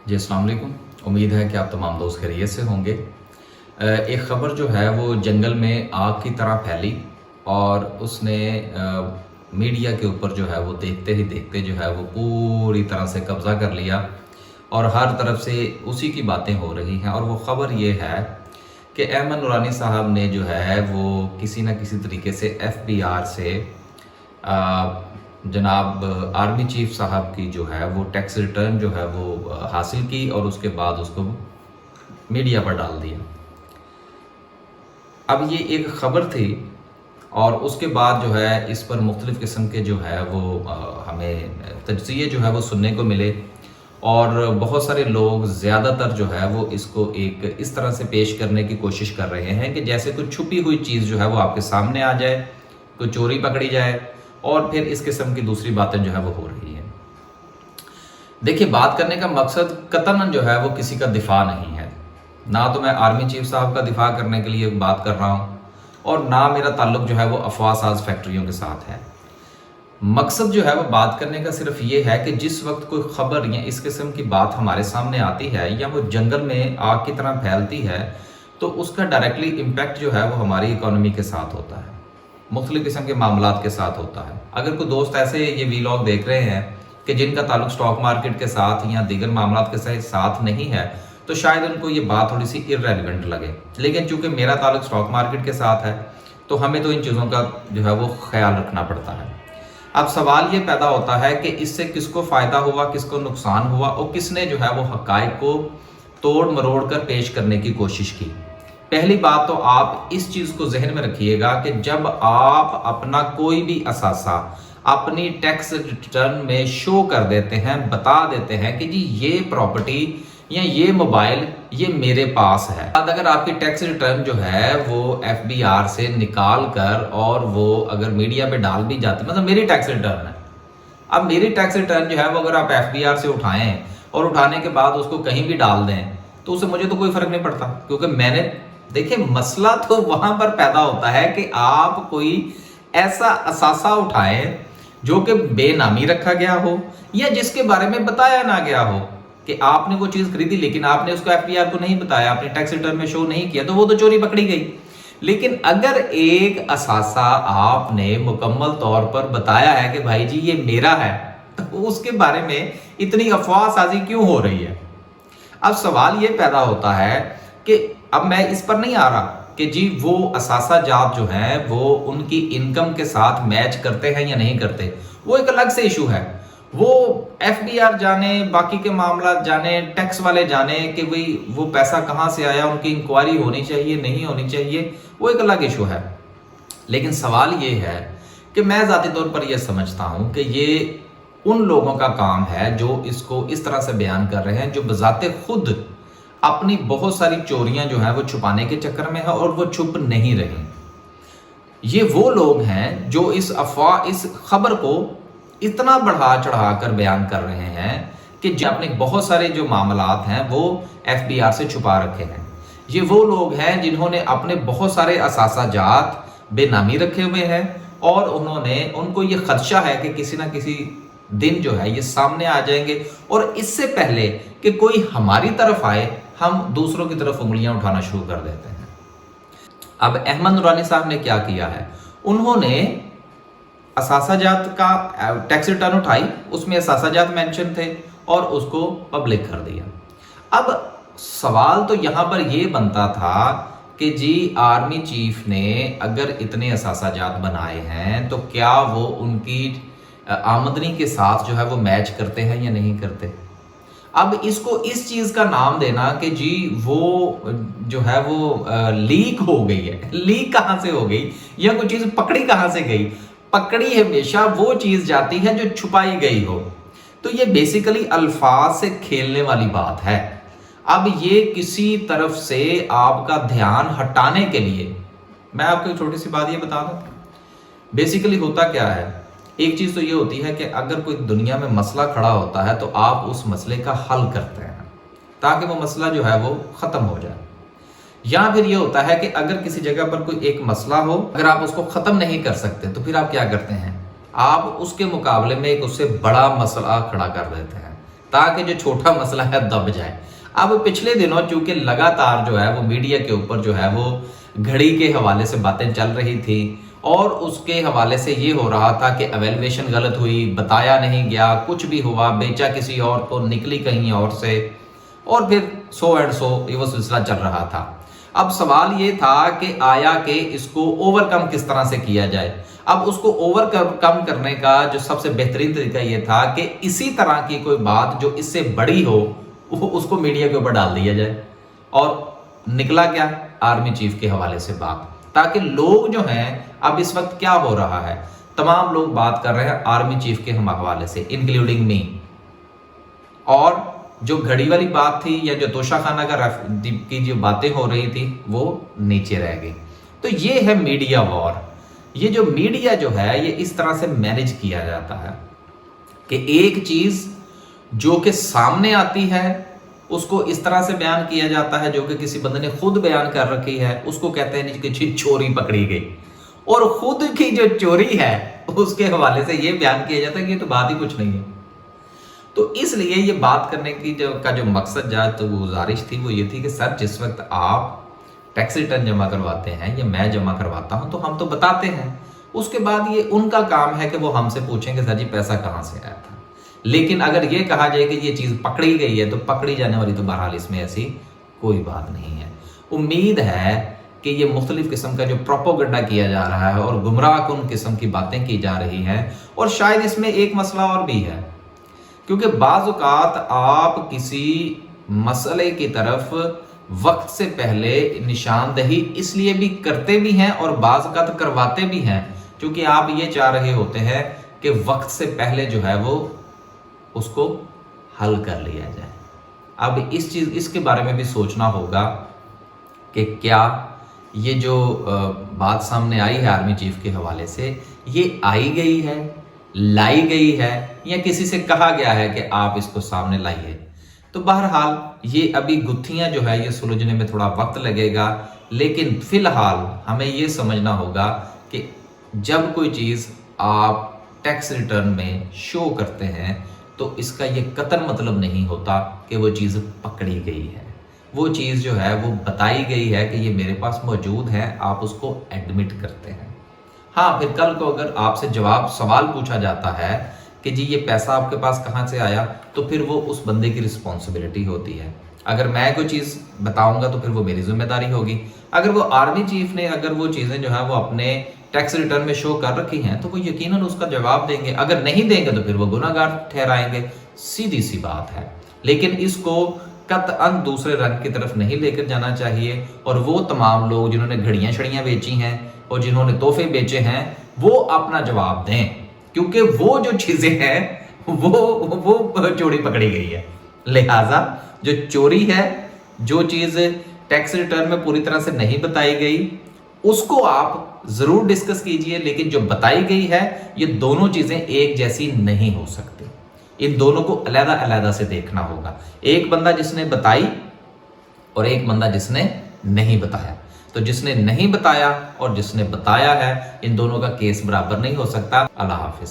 जी अस्सलाम वालेकुम। उम्मीद है कि आप तमाम दोस्त खैरियत से होंगे। एक ख़बर जो है वो जंगल में आग की तरह फैली और उसने मीडिया के ऊपर जो है वो देखते ही देखते जो है वो पूरी तरह से कब्ज़ा कर लिया और हर तरफ से उसी की बातें हो रही हैं। और वो ख़बर ये है कि अहमद नूरानी साहब ने जो है वो किसी न किसी तरीके से FBI से जनाब आर्मी चीफ साहब की जो है वो टैक्स रिटर्न जो है वो हासिल की और उसके बाद उसको मीडिया पर डाल दिया। अब ये एक ख़बर थी और उसके बाद जो है इस पर मुख्तलिफ़ किस्म के जो है वो हमें तज्ज़िये जो है वो सुनने को मिले और बहुत सारे लोग ज़्यादातर जो है वो इसको एक इस तरह से पेश करने की कोशिश कर रहे हैं कि जैसे कोई छुपी हुई चीज़ जो है वो आपके सामने आ जाए, कोई चोरी पकड़ी जाए और फिर इस किस्म की दूसरी बातें जो है वो हो रही हैं। देखिए, बात करने का मकसद कतन जो है वो किसी का दिफा नहीं है, ना तो मैं आर्मी चीफ साहब का दिफा करने के लिए बात कर रहा हूँ और ना मेरा ताल्लुक जो है वो अफवाह साज फैक्ट्रियों के साथ है। मकसद जो है वो बात करने का सिर्फ ये है कि जिस वक्त कोई ख़बर या इस किस्म की बात हमारे सामने आती है या वो जंगल में आग की तरह फैलती है तो उसका डायरेक्टली इम्पैक्ट जो है वो हमारी इकॉनमी के साथ होता है, मुख्तलिफ़ किस्म के मामलात के साथ होता है। अगर कोई दोस्त ऐसे ये वीलॉग देख रहे हैं कि जिनका ताल्लुक स्टॉक मार्केट के साथ या दीगर मामलात के साथ नहीं है तो शायद उनको ये बात थोड़ी सी इररेलेवेंट लगे, लेकिन चूंकि मेरा ताल्लुक स्टॉक मार्केट के साथ है तो हमें तो इन चीज़ों का जो है वो ख्याल रखना पड़ता है। अब सवाल ये पैदा होता है कि इससे किसको फ़ायदा हुआ, किसको नुकसान हुआ और किसने जो है वो हक़ाइक़ को तोड़ मरोड़ कर पेश करने की कोशिश की। पहली बात तो आप इस चीज़ को जहन में रखिएगा कि जब आप अपना कोई भी असासा अपनी टैक्स रिटर्न में शो कर देते हैं, बता देते हैं कि जी ये प्रॉपर्टी या ये मोबाइल ये मेरे पास है, अगर आपकी टैक्स रिटर्न जो है वो FBR से निकाल कर और वो अगर मीडिया पे डाल भी जाती, मतलब मेरी टैक्स रिटर्न है, अब मेरी टैक्स रिटर्न जो है वो अगर आप FBR से उठाएं और उठाने के बाद उसको कहीं भी डाल दें तो उससे मुझे तो कोई फर्क नहीं पड़ता, क्योंकि मैंने देखिए मसला तो वहां पर पैदा होता है कि आप कोई ऐसा असासा उठाएं जो कि बेनामी रखा गया हो या जिसके बारे में बताया ना गया हो कि आपने वो चीज खरीदी लेकिन आपने उसको FBR को नहीं बताया, आपने टैक्स रिटर्न में शो नहीं किया, तो वो तो चोरी पकड़ी गई। लेकिन अगर एक असासा आपने मुकम्मल तौर पर बताया है कि भाई जी ये मेरा है, तो उसके बारे में इतनी अफवाह साजी क्यों हो रही है? अब सवाल ये पैदा होता है कि अब मैं इस पर नहीं आ रहा कि जी वो असासा जात जो है वो उनकी इनकम के साथ मैच करते हैं या नहीं करते, वो एक अलग से इशू है। वो FBR जाने, बाकी के मामला जाने, टैक्स वाले जाने कि भाई वो पैसा कहाँ से आया, उनकी इंक्वायरी होनी चाहिए नहीं होनी चाहिए, वो एक अलग इशू है। लेकिन सवाल ये है कि मैं ज़ाती तौर पर यह समझता हूँ कि ये उन लोगों का काम है जो इसको इस तरह से बयान कर रहे हैं, जो बजाते खुद अपनी बहुत सारी चोरियां जो है वो छुपाने के चक्कर में है और वो छुप नहीं रही। ये वो लोग हैं जो इस अफवाह, इस खबर को इतना बढ़ा चढ़ा कर बयान कर रहे हैं कि जो अपने बहुत सारे जो मामलात हैं वो FBR से छुपा रखे हैं। ये वो लोग हैं जिन्होंने अपने बहुत सारे असासा जात बेनामी रखे हुए हैं और उनको ये खदशा है कि किसी ना किसी दिन जो है ये सामने आ जाएंगे और इससे पहले कि कोई हमारी तरफ आए हम दूसरों की तरफ उंगलियां उठाना शुरू कर देते हैं। अब अहमद नूरानी साहब ने क्या किया है, उन्होंने असासा जात का टैक्स रिटर्न उठाई, उसमें असासा जात मेंशन थे और उसको पब्लिक कर दिया। अब सवाल तो यहां पर यह बनता था कि जी आर्मी चीफ ने अगर इतने असासा जात बनाए हैं तो क्या वो उनकी आमदनी के साथ जो है वो मैच करते हैं या नहीं करते। अब इसको इस चीज का नाम देना कि जी वो जो है वो लीक हो गई है, लीक कहां से हो गई या कोई चीज पकड़ी कहां से गई? पकड़ी हमेशा वो चीज जाती है जो छुपाई गई हो। तो ये बेसिकली अल्फाज से खेलने वाली बात है। अब ये किसी तरफ से आपका ध्यान हटाने के लिए मैं आपको एक छोटी सी बात ये बता दूं, बेसिकली होता क्या है, एक चीज तो ये होती है कि अगर कोई दुनिया में मसला खड़ा होता है तो आप उस मसले का हल करते हैं ताकि वो मसला जो है वो खत्म हो जाए। या फिर ये होता है कि अगर किसी जगह पर कोई एक मसला हो, अगर आप उसको खत्म नहीं कर सकते तो फिर आप क्या करते हैं, आप उसके मुकाबले में एक उससे बड़ा मसला खड़ा कर देते हैं ताकि जो छोटा मसला है दब जाए। अब पिछले दिनों चूंकि लगातार जो है वो मीडिया के ऊपर जो है वो घड़ी के हवाले से बातें चल रही थी और उसके हवाले से ये हो रहा था कि एवेल्युएशन गलत हुई, बताया नहीं गया, कुछ भी हुआ, बेचा किसी और को, निकली कहीं और से, और फिर सो एंड सो ये वो सिलसिला चल रहा था। अब सवाल ये था कि आया कि इसको ओवरकम किस तरह से किया जाए। अब उसको ओवरकम करने का जो सबसे बेहतरीन तरीका ये था कि इसी तरह की कोई बात जो इससे बड़ी हो उसको मीडिया के ऊपर डाल दिया जाए। और निकला क्या? आर्मी चीफ के हवाले से बात, ताकि लोग जो हैं, अब इस वक्त क्या हो रहा है, तमाम लोग बात कर रहे हैं आर्मी चीफ के हवाले से, इंक्लूडिंग मी। और जो घड़ी वाली बात थी या जो तोशाखाना की जो बातें हो रही थी वो नीचे रह गई। तो ये है मीडिया वॉर। ये जो मीडिया जो है ये इस तरह से मैनेज किया जाता है कि एक चीज जो कि सामने आती है उसको इस तरह से बयान किया जाता है जो कि किसी बंदे ने खुद बयान कर रखी है, उसको कहते हैं कि चोरी पकड़ी गई, और खुद की जो चोरी है उसके हवाले से ये बयान किया जाता है कि ये तो बात ही कुछ नहीं है। तो इसलिए ये बात करने की जो मकसद तो गुजारिश थी वो ये थी कि सर जिस वक्त आप टैक्स रिटर्न जमा करवाते हैं या मैं जमा करवाता हूं तो हम तो बताते हैं, उसके बाद ये उनका काम है कि वो हमसे पूछेंगे सर जी पैसा कहां से आया था। लेकिन अगर ये कहा जाए कि ये चीज पकड़ी गई है तो पकड़ी जाने वाली तो बहरहाल इसमें ऐसी कोई बात नहीं है। उम्मीद है कि ये मुख्तलिफ किस्म का जो प्रोपोगंडा किया जा रहा है और गुमराहकुन किस्म की बातें की जा रही हैं, और शायद इसमें एक मसला और भी है, क्योंकि बाज़ औक़ात आप किसी मसले की तरफ वक्त से पहले निशानदही इसलिए भी करते भी हैं और बाज़ औक़ात करवाते भी हैं क्योंकि आप ये चाह रहे होते हैं कि वक्त से पहले जो है वो उसको हल कर लिया जाए। अब इसके बारे में भी सोचना होगा कि क्या ये जो बात सामने आई है आर्मी चीफ के हवाले से, ये आई गई है, लाई गई है, या किसी से कहा गया है कि आप इसको सामने लाइए। तो बहरहाल ये अभी गुत्थियां जो है ये सुलझने में थोड़ा वक्त लगेगा, लेकिन फिलहाल हमें ये समझना होगा कि जब कोई चीज़ आप टैक्स रिटर्न में शो करते हैं तो इसका ये कतई मतलब नहीं होता कि वो चीज़ पकड़ी गई है। वो चीज़ जो है वो बताई गई है कि ये मेरे पास मौजूद है, आप उसको एडमिट करते हैं। हाँ, फिर कल को अगर आपसे सवाल पूछा जाता है कि जी ये पैसा आपके पास कहाँ से आया, तो फिर वो उस बंदे की रिस्पॉन्सिबिलिटी होती है। अगर मैं कोई चीज़ बताऊंगा तो फिर वो मेरी जिम्मेदारी होगी। अगर वो आर्मी चीफ ने अगर वो चीज़ें जो है वो अपने टैक्स रिटर्न में शो कर रखी हैं तो वो यकीनन उसका जवाब देंगे। अगर नहीं देंगे तो फिर वो गुनाहगार ठहराएंगे, सीधी सी बात है। लेकिन इसको कतअन दूसरे रंग की तरफ नहीं लेकर जाना चाहिए, और वो तमाम लोग जिन्होंने घड़ियाँ शड़ियाँ बेची हैं और जिन्होंने तोहफे बेचे हैं वो अपना जवाब दें, क्योंकि वो जो चीज़ें हैं वो चोरी पकड़ी गई है। लिहाजा जो चोरी है, जो चीज़ टैक्स रिटर्न में पूरी तरह से नहीं बताई गई, उसको आप जरूर डिस्कस कीजिए, लेकिन जो बताई गई है ये दोनों चीजें एक जैसी नहीं हो सकती। इन दोनों को अलग अलग से देखना होगा। एक बंदा जिसने बताई और एक बंदा जिसने नहीं बताया। तो जिसने नहीं बताया और जिसने बताया है, इन दोनों का केस बराबर नहीं हो सकता। अल्लाह हाफिज।